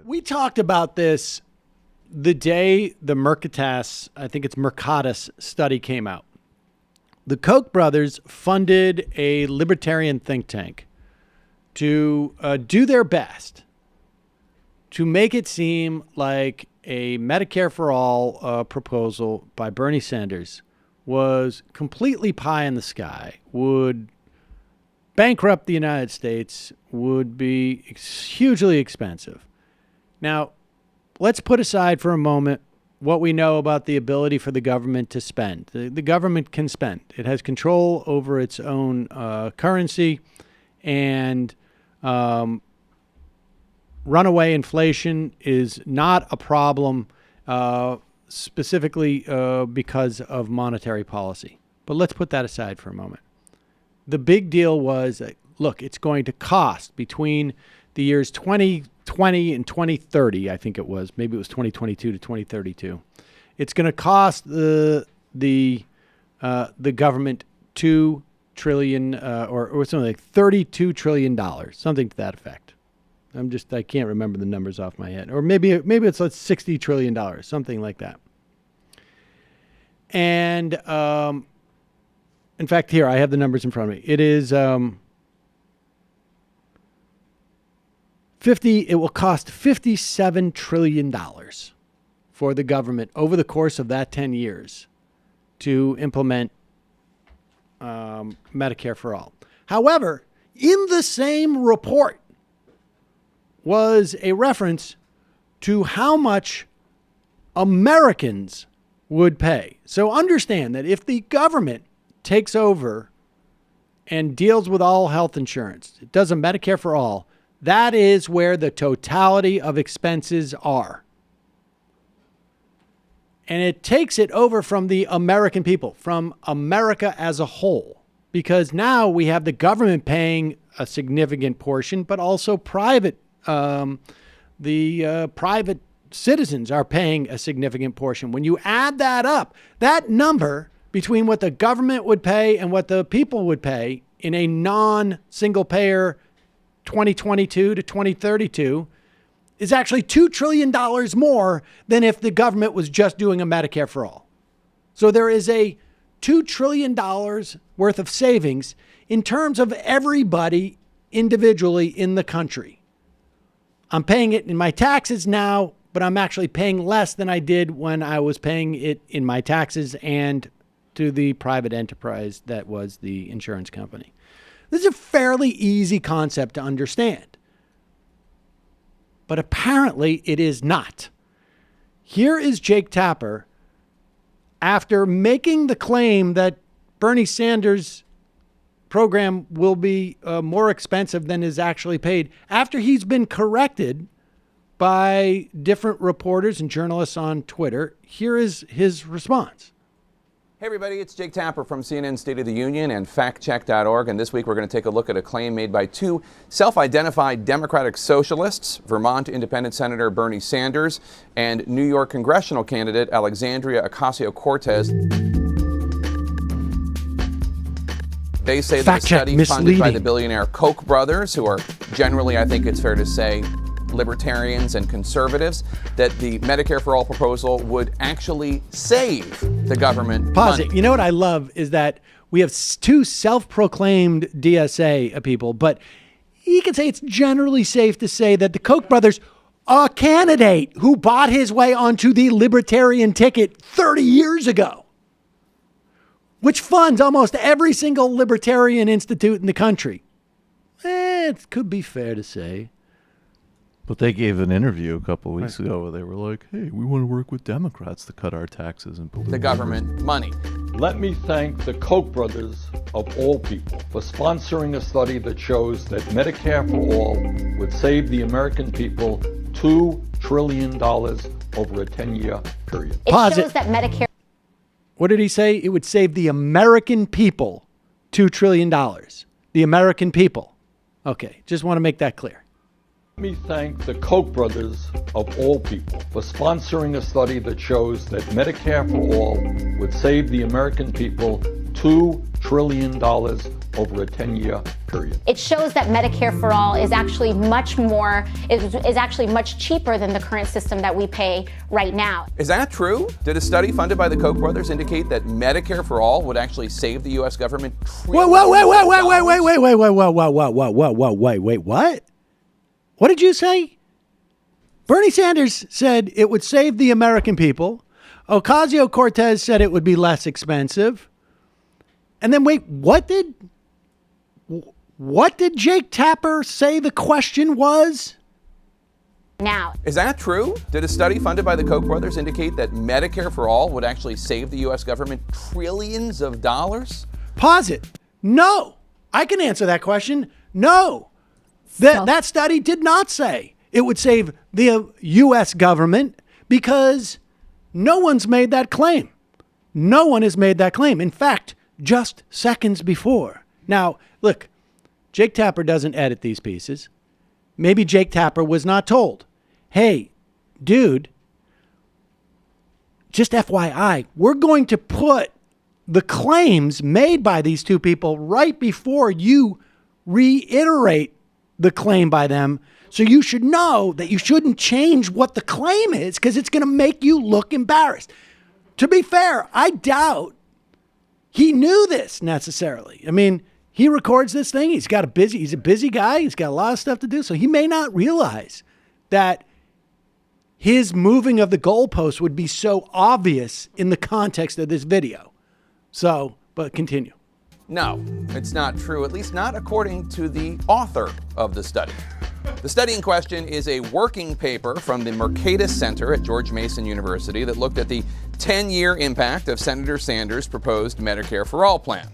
We talked about this the day the Mercatus study came out. The Koch brothers funded a libertarian think tank to do their best to make it seem like a Medicare for all proposal by Bernie Sanders was completely pie in the sky, would bankrupt the United States, would be hugely expensive. Now, let's put aside for a moment what we know about the ability for the government to spend. The government can spend. It has control over its own currency, and runaway inflation is not a problem specifically because of monetary policy. But let's put that aside for a moment. The big deal was, look, it's going to cost between the years 2020 and 2030, I think it was. Maybe it was 2022 to 2032. It's going to cost the government $2 trillion or something like $32 trillion, something to that effect. I can't remember the numbers off my head. Or maybe it's like $60 trillion, something like that. And in fact, here, I have the numbers in front of me. It is it will cost $57 trillion for the government over the course of that 10 years to implement Medicare for all. However, in the same report was a reference to how much Americans would pay. So understand that if the government takes over and deals with all health insurance, it does a Medicare for all, that is where the totality of expenses are. And it takes it over from the American people, from America as a whole, because now we have the government paying a significant portion, but also private citizens are paying a significant portion. When you add that up, that number between what the government would pay and what the people would pay in a non-single payer 2022 to 2032 is actually $2 trillion more than if the government was just doing a Medicare for all. So there is a $2 trillion worth of savings in terms of everybody individually in the country. I'm paying it in my taxes now, but I'm actually paying less than I did when I was paying it in my taxes and to the private enterprise that was the insurance company. This is a fairly easy concept to understand. But apparently it is not. Here is Jake Tapper, after making the claim that Bernie Sanders' program will be more expensive than is actually paid, after he's been corrected by different reporters and journalists on Twitter. Here is his response. Hey everybody, it's Jake Tapper from CNN State of the Union and Factcheck.org, and this week we're going to take a look at a claim made by two self-identified Democratic socialists, Vermont Independent Senator Bernie Sanders and New York congressional candidate Alexandria Ocasio-Cortez. They say that a study funded by the billionaire Koch brothers, who are generally, I think it's fair to say, libertarians and conservatives, that the Medicare for All proposal would actually save the government Pause money. it. You know what I love is that we have two self-proclaimed DSA people, but you can say it's generally safe to say that the Koch brothers, a candidate who bought his way onto the libertarian ticket 30 years ago, which funds almost every single libertarian institute in the country. It could be fair to say. But they gave an interview a couple of weeks ago where they were like, hey, we want to work with Democrats to cut our taxes and the government money. Let me thank the Koch brothers, of all people, for sponsoring a study that shows that Medicare for All would save the American people $2 trillion over a 10-year period. It shows that Medicare... What did he say? It would save the American people $2 trillion. The American people. Okay, just want to make that clear. Let me thank the Koch brothers, of all people, for sponsoring a study that shows that Medicare for All would save the American people $2 trillion over a 10-year period. It shows that Medicare for All is actually much cheaper than the current system that we pay right now. Is that true? Did a study funded by the Koch brothers indicate that Medicare for All would actually save the U.S. government trillions Wait, what? What did you say? Bernie Sanders said it would save the American people. Ocasio-Cortez said it would be less expensive. And then wait, what did Jake Tapper say the question was? Now. Is that true? Did a study funded by the Koch brothers indicate that Medicare for All would actually save the U.S. government trillions of dollars? Pause it. No. I can answer that question. No. That study did not say it would save the U.S. government because no one's made that claim. No one has made that claim. In fact, just seconds before. Now, look, Jake Tapper doesn't edit these pieces. Maybe Jake Tapper was not told, hey, dude, just FYI, we're going to put the claims made by these two people right before you reiterate the claim by them. So you should know that you shouldn't change what the claim is because it's going to make you look embarrassed. To be fair, I doubt he knew this necessarily. I mean, he records this thing. He's a busy guy. He's got a lot of stuff to do. So he may not realize that his moving of the goalpost would be so obvious in the context of this video. So, but continue. No, it's not true, at least not according to the author of the study. The study in question is a working paper from the Mercatus Center at George Mason University that looked at the 10-year impact of Senator Sanders' proposed Medicare for All plan.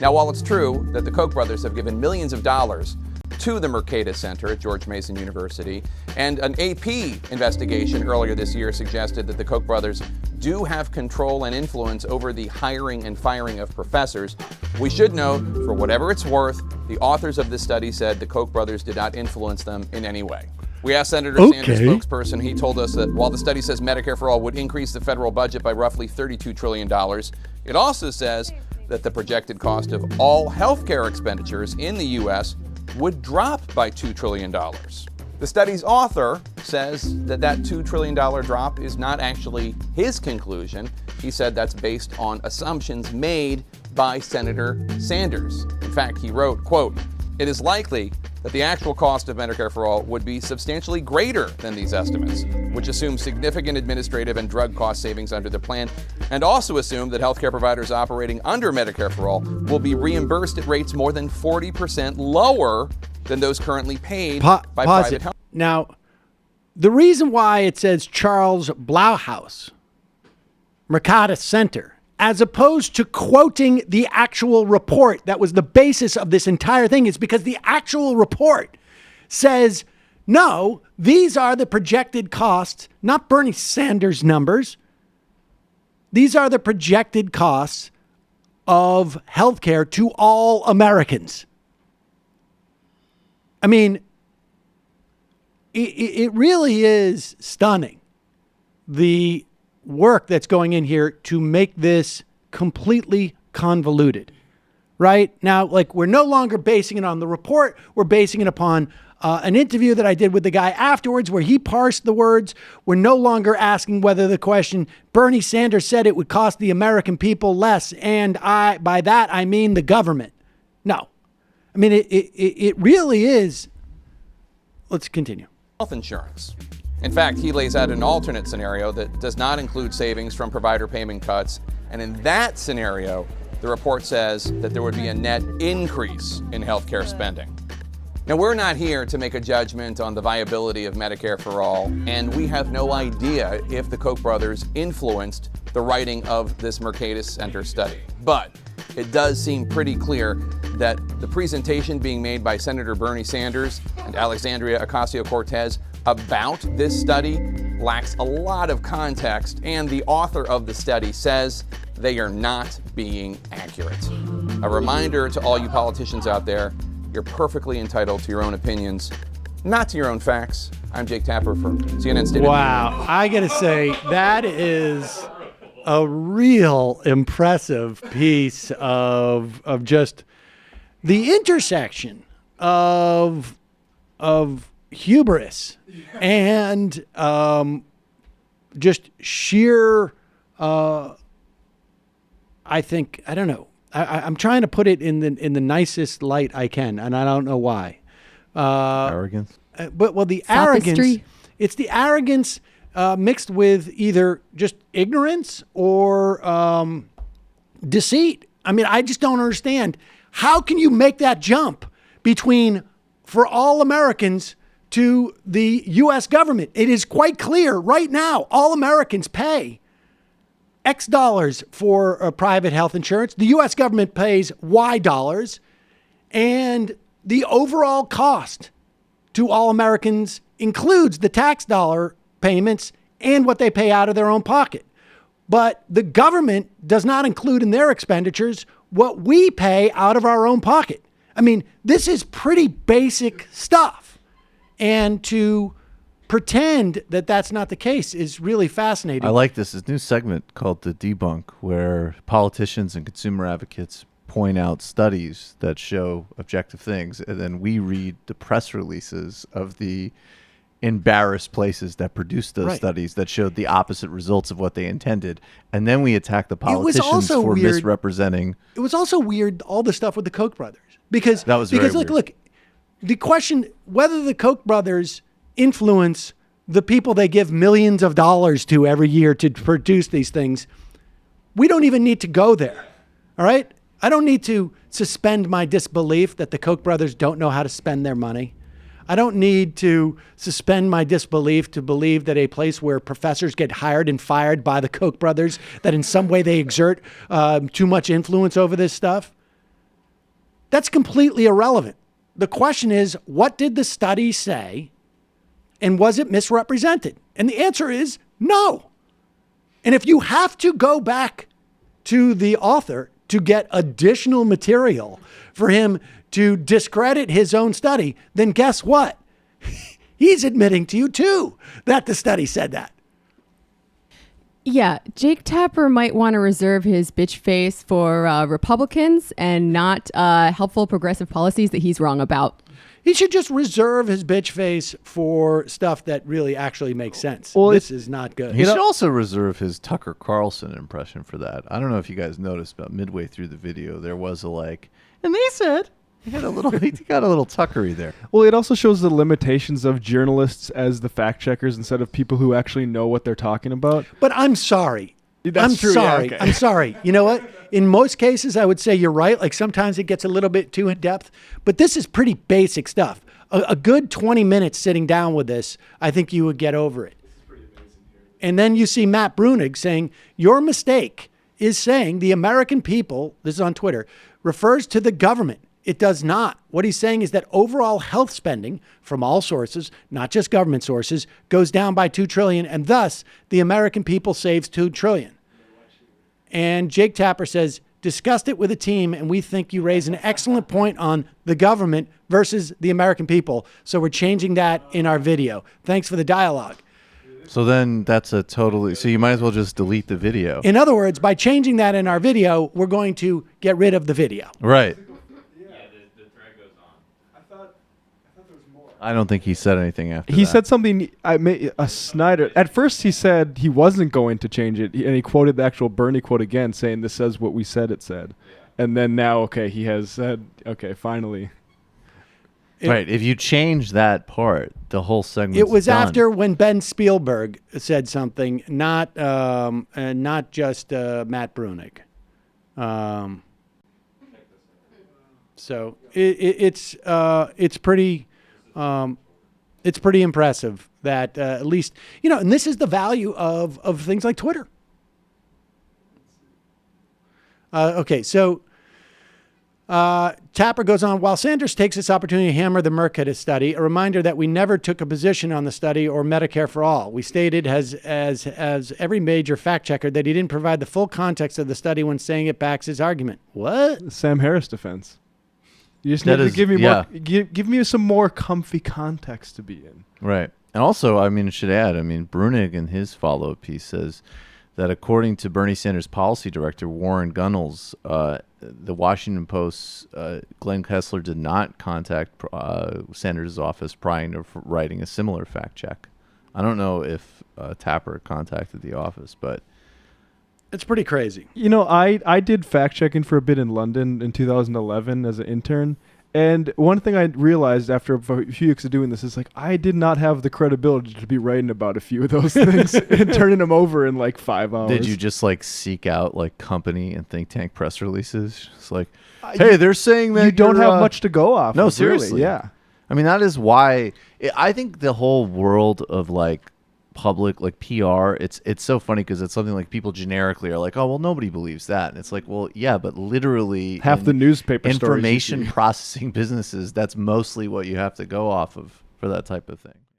Now, while it's true that the Koch brothers have given millions of dollars to the Mercatus Center at George Mason University, and an AP investigation earlier this year suggested that the Koch brothers do have control and influence over the hiring and firing of professors, we should note, for whatever it's worth, the authors of this study said the Koch brothers did not influence them in any way. We asked Senator Sanders' spokesperson. He told us that while the study says Medicare for All would increase the federal budget by roughly $32 trillion, it also says that the projected cost of all healthcare expenditures in the U.S. would drop by $2 trillion. The study's author says that $2 trillion drop is not actually his conclusion. He said that's based on assumptions made by Senator Sanders. In fact, he wrote, quote, "It is likely that the actual cost of Medicare for All would be substantially greater than these estimates, which assume significant administrative and drug cost savings under the plan, and also assume that healthcare providers operating under Medicare for All will be reimbursed at rates more than 40% lower than those currently paid by private health." Now, the reason why it says Charles Blauhaus, Mercatus Center, as opposed to quoting the actual report that was the basis of this entire thing, is because the actual report says, no, these are the projected costs, not Bernie Sanders' numbers. These are the projected costs of healthcare to all Americans. I mean, it really is stunning, the work that's going in here to make this completely convoluted, right? Now, like, we're no longer basing it on the report. We're basing it upon an interview that I did with the guy afterwards where he parsed the words. We're no longer asking whether the question, Bernie Sanders said it would cost the American people less, and by that I mean the government. No. I mean, it really is. Let's continue. Health insurance. In fact, he lays out an alternate scenario that does not include savings from provider payment cuts. And in that scenario, the report says that there would be a net increase in healthcare spending. Now, we're not here to make a judgment on the viability of Medicare for All, and we have no idea if the Koch brothers influenced the writing of this Mercatus Center study. But it does seem pretty clear that the presentation being made by Senator Bernie Sanders and Alexandria Ocasio-Cortez about this study lacks a lot of context, and the author of the study says they are not being accurate. A reminder to all you politicians out there, you're perfectly entitled to your own opinions, not to your own facts. I'm Jake Tapper from CNN State. Wow. I got to say, that is a real impressive piece of just the intersection of hubris and just sheer. I think I don't know. I'm trying to put it in the nicest light I can, and I don't know why. Arrogance. But the Sophistry. arrogance. It's the arrogance mixed with either just ignorance or deceit. I mean, I just don't understand. How can you make that jump between for all Americans to the U.S. government? It is quite clear right now, all Americans pay X dollars for private health insurance. The U.S. government pays Y dollars. And the overall cost to all Americans includes the tax dollar payments and what they pay out of their own pocket. But the government does not include in their expenditures what we pay out of our own pocket. I mean, this is pretty basic stuff. And to pretend that that's not the case is really fascinating. I like this new segment called The Debunk, where politicians and consumer advocates point out studies that show objective things, and then we read the press releases of the embarrassed places that produced those studies that showed the opposite results of what they intended, and then we attack the politicians for misrepresenting. It was also weird, all the stuff with the Koch brothers, because that was very weird. Look, the question whether the Koch brothers influence the people they give millions of dollars to every year to produce these things, we don't even need to go there. All right? I don't need to suspend my disbelief that the Koch brothers don't know how to spend their money. I don't need to suspend my disbelief to believe that a place where professors get hired and fired by the Koch brothers, that in some way they exert too much influence over this stuff. That's completely irrelevant. The question is, what did the study say? And was it misrepresented? And the answer is no. And if you have to go back to the author to get additional material for him to discredit his own study, then guess what? He's admitting to you too that the study said that. Yeah, Jake Tapper might want to reserve his bitch face for Republicans and not helpful progressive policies that he's wrong about. He should just reserve his bitch face for stuff that really actually makes sense. Well, this is not good. He should also reserve his Tucker Carlson impression for that. I don't know if you guys noticed, but midway through the video, there was a and they said, he got a little Tuckery there. Well, it also shows the limitations of journalists as the fact checkers instead of people who actually know what they're talking about. But I'm sorry. That's true. Sorry. Yeah, okay. I'm sorry. You know what? In most cases, I would say you're right. Like sometimes it gets a little bit too in depth, but this is pretty basic stuff. A good 20 minutes sitting down with this, I think you would get over it. And then you see Matt Brunig saying, your mistake is saying the American people, this is on Twitter, refers to the government. It does not. What he's saying is that overall health spending from all sources, not just government sources, goes down by $2 trillion, and thus the American people saves $2 trillion. And Jake Tapper says, discussed it with a team, and we think you raise an excellent point on the government versus the American people. So we're changing that in our video. Thanks for the dialogue. So then that's so you might as well just delete the video. In other words, by changing that in our video, we're going to get rid of the video. Right. I don't think he said anything after that. He said something, Snyder. At first he said he wasn't going to change it, and he quoted the actual Beernie quote again, saying this says what we said it said. Yeah. And then now, he has said, finally. Right, if you change that part, the whole segment. It was done. after when Ben Spielberg said something, not just Matt Brunig. So it's pretty impressive that at least, and this is the value of things like Twitter. So Tapper goes on, while Sanders takes this opportunity to hammer the Merck study, a reminder that we never took a position on the study or Medicare for all. We stated as every major fact checker that he didn't provide the full context of the study when saying it backs his argument. What? Sam Harris defense. You just need to give me more. Give me some more comfy context to be in. Right. And also, I should add, Brunig in his follow-up piece says that according to Bernie Sanders' policy director, Warren Gunnels, the Washington Post's Glenn Kessler did not contact Sanders' office prior to writing a similar fact check. I don't know if Tapper contacted the office, but It's pretty crazy. You know, I did fact checking for a bit in London in 2011 as an intern. And one thing I realized after a few weeks of doing this is like I did not have the credibility to be writing about a few of those things and turning them over in like 5 hours. did you just like seek out like company and think tank press releases? It's like, hey, they're saying that you don't have much to go off. No, of, seriously. Really. Yeah. I mean, that is why I think the whole world of like public, like PR, it's so funny because it's something like people generically are like, oh, well, nobody believes that. And it's like, well, yeah, but literally Half the newspaper stories you information see. processing businesses, that's mostly what you have to go off of for that type of thing.